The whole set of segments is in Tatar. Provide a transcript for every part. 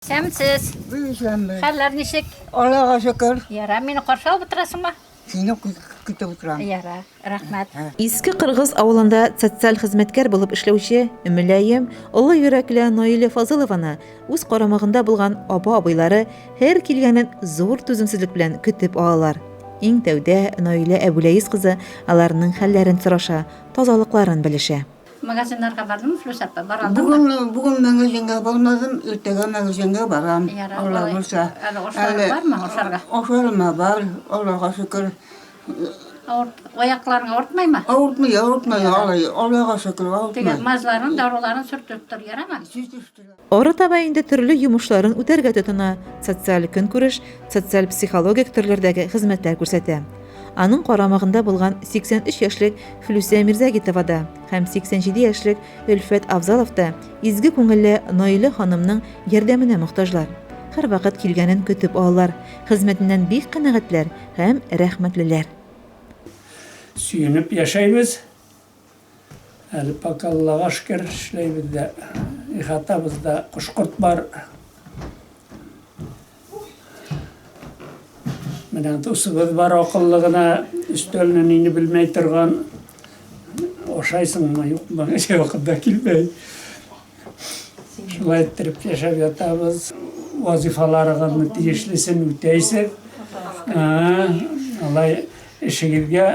Сәмсез. Хәлләр ничек? Аллаға шөкер. Яра, мине каршы алып торасыңмы? Сине көтіп отырам. Яра, рәхмәт. Иске Кыргыз авылында социаль хезмәткәр булып эшләүче Мөләем, олы йөрәкле Наилә Фазылованы үз карамагында булган апа-абыйлары һәр килгәнен зур түземсезлек белән көтеп алалар. Иң тәүдә Наилә Әбүләйис кызы аларның хәлләрен сораша, тазалыкларын белешә. Магазиннарга бардымы, флюс апа? Бара алдымы? Бүгін мәңгізенге болмадым, өттеге мәңгізенге барам. Яра, Алла олай. болса. Әлі ошарга бармы, ошарга? Ошарыма бар, Аллаға шөкір. Аякларың ауыртмаймы? Ауыртмай, Аллаға шөкір, Теге ауыртмай. мазларын, даруларын сүртүп тур, ярамы? Ары таба инде төрле йомышларын үтәргә тотына, социаль көнкүреш, социаль психологик төрләрдәге хезмәтләр күрсәтә. Аның карамагында булган 83 яшьлек Флүсә Мирзагитова да һәм 87 яшьлек Өлфәт Абзалов да изге күңелле Наилә ханымның ярдәменә мохтаҗлар. Һәр вакыт килгәнен көтеп алалар. Хезмәтеннән бик канәгатьләр һәм рәхмәтлеләр. Сүйініп яшаймыз. Әлі пак Аллаға шүкір эшләйбез дә. Ихатабызда құшқұрт бар. Менән тусыбыз бар ақыллығына үстәлінен ине білмей тұрған ошайсыңмы, юқмы, вақытта келмей. Шулай еттіріп яшап ятабыз. Вазифаларығын тиешлісін үтейсіз. Алай ішігізге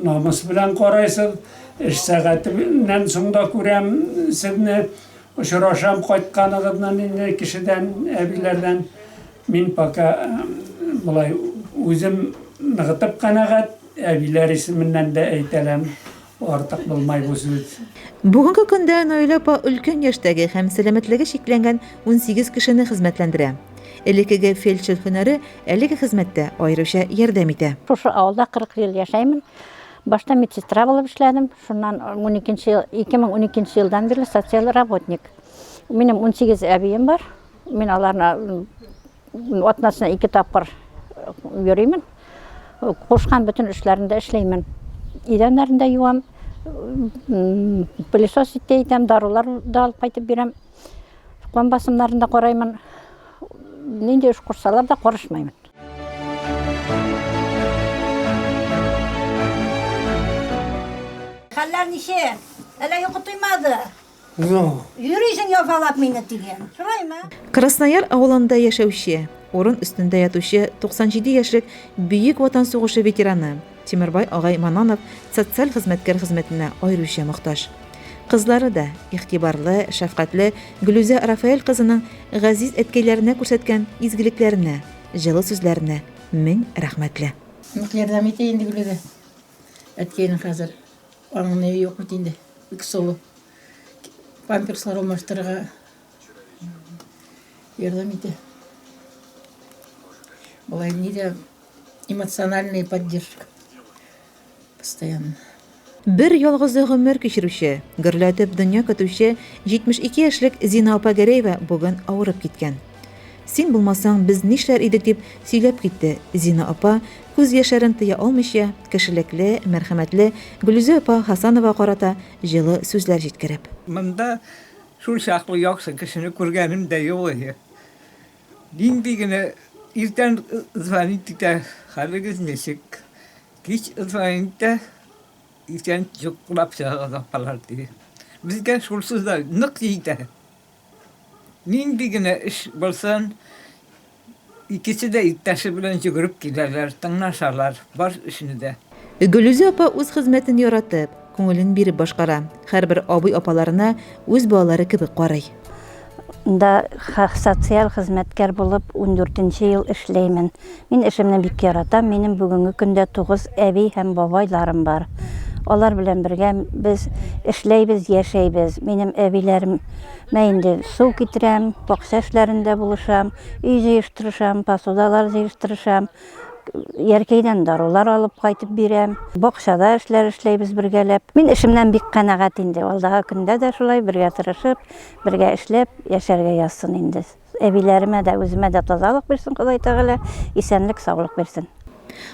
намыс білән қарайсыз. Эш сәғатінен соңда көрем сізні ұшырашам қайтқанығыдынан инде кішіден, әбилерден мен пака бұлай өзім нығытып қанағат, әбилер исеменнән дә әйтәләм, артык булмай бу сүз. Бүгенге көндә Наилә апа өлкән яшьтәге һәм сәламәтлеге шикләнгән 18 кешене хезмәтләндерә. Элекеге фельдшер һөнәре әлеге хезмәттә аеруча ярдәм итә. Шушы авылда 40 ел яшаймын. Башта медсестра булып эшләдем. Шуннан 2012 елдан бирле социаль работник. Минем 18 әбием бар. Мин аларны атнасына 2 тапкыр йөрим. Кушкан бүтән эшләрендә эшләймен. Идәннәрендә юам, пылесос итәм, дарулар да алып кайтып бирәм. Кан басымнарында караймын. Нинди эш курсалар да карышмаймын. Хәлләр ничек? Әле йокы туймады. Йөрисең яфалап мине тиген. Шулаймы? Краснояр авылында яшәүче, урын өстендә ятучы 97 яшьлек Бөек Ватан сугышы ветераны Тимербай агай Мананов социаль хезмәткәр хезмәтенә аеруча мохтаҗ. Кызлары да игътибарлы, шәфкатьле Гөлүзә Рафаэль кызының газиз әткәйләренә күрсәткән изгелекләренә, җылы сүзләренә мең рәхмәтле. Ярдәм итә инде Гөлүзә. Әткәйнең хәзер аңны юк бит инде. Бик солы. Памперслар алмаштырырга ярдәм итә. Болай нидә эмоциональная поддержка. Постоянно. Бер ялгызы гомер кичерүче, гөрләтеп дөнья көтүче 72 яшьлек Зина апа Гәрәева бүген авырып киткән. Син булмасаң без нишләр идек дип сөйләп китте Зина апа, күз яшәрен тыя алмыйча, кешелекле, мәрхәмәтле Гөлүзә апа Хасанова карата җылы сүзләр җиткереп. Монда шул чаклы яхшы кешене күргәнем дә юк иде. Нинди генә иртән звонит итә, хәлегез ничек? Кич звонит итә, иртән йоклап чыгып апалар ди. Безгә шулсыз да нык итә. Нинди генә эш булсын, икесе дә иптәше белән йөгереп киләләр, тыңлашалар, бар эшне дә. Гөлүзә апа үз хезмәтен яратып, күңелен биреп башкара. Һәрбер абый апаларына үз балалары кебек карый. Да социаль хезмәткәр булып 14 ел эшләймен. Мин эшемне бик яратам. Минем бүгенге көндә 9 әби һәм бабайларым бар. Алар белән бергә без эшләйбез, яшәйбез. Минем әбиләрем инде су китерәм, бакча эшләрендә булышам, өй җыештырышам, посудалар җыештырышам. Яркәйдән дарулар алып кайтып бирәм. Бакчада эшләйбез бергәләп. Мин эшемнән бик канәгать инде. Алдагы көндә дә шулай бергә тырышып, бергә эшләп яшәргә язсын инде. Әбиләремә дә, үземә дә тазалык бирсен Ходай Тәгалә, исәнлек, саулык бирсен.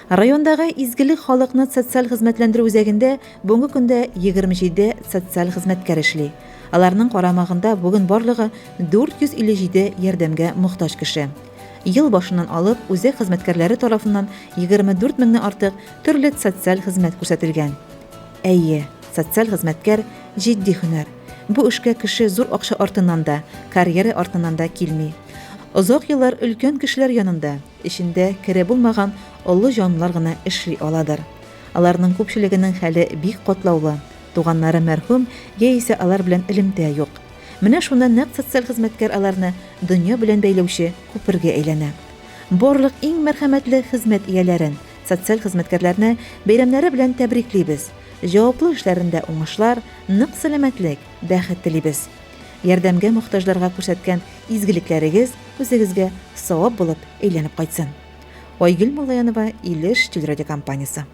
Райондагы изгелек халыкны социаль хезмәтләндерү үзәгендә бүгенге көндә 27 социаль хезмәткәр эшли. Аларның карамагында бүген барлыгы 457 ярдәмгә мохтаҗ кеше. Ел башыннан алып, үзәк хезмәткәрләре тарафыннан 24 меңнән артык төрле социаль хезмәт күрсәтелгән. Әйе, социаль хезмәткәр җитди һөнәр. Бу эшкә кеше зур акча артыннан да, карьера артыннан да килми. Озак еллар өлкән кешеләр янында, эчендә кере булмаган олы җанлар гына эшли аладыр. Аларның күпчелегенең хәле бик катлаулы. Туганнары мәрхүм, яисә алар белән элемтә юк. Менә шунда нәкъ социаль хезмәткәр аларны дөнья белән бәйләүче күпергә әйләнә. Барлык иң мәрхәмәтле хезмәт ияләрен, социаль хезмәткәрләрне бәйрәмнәре белән тәбриклибез. Җаваплы эшләрендә уңышлар, нык сәламәтлек, бәхет телибез. Ярдәмгә мохтаҗларга күрсәткән изгелекләрегез үзегезгә савап булып әйләнеп кайтсын. Айгөл Малаянова, Илеш телерадиокомпаниясе.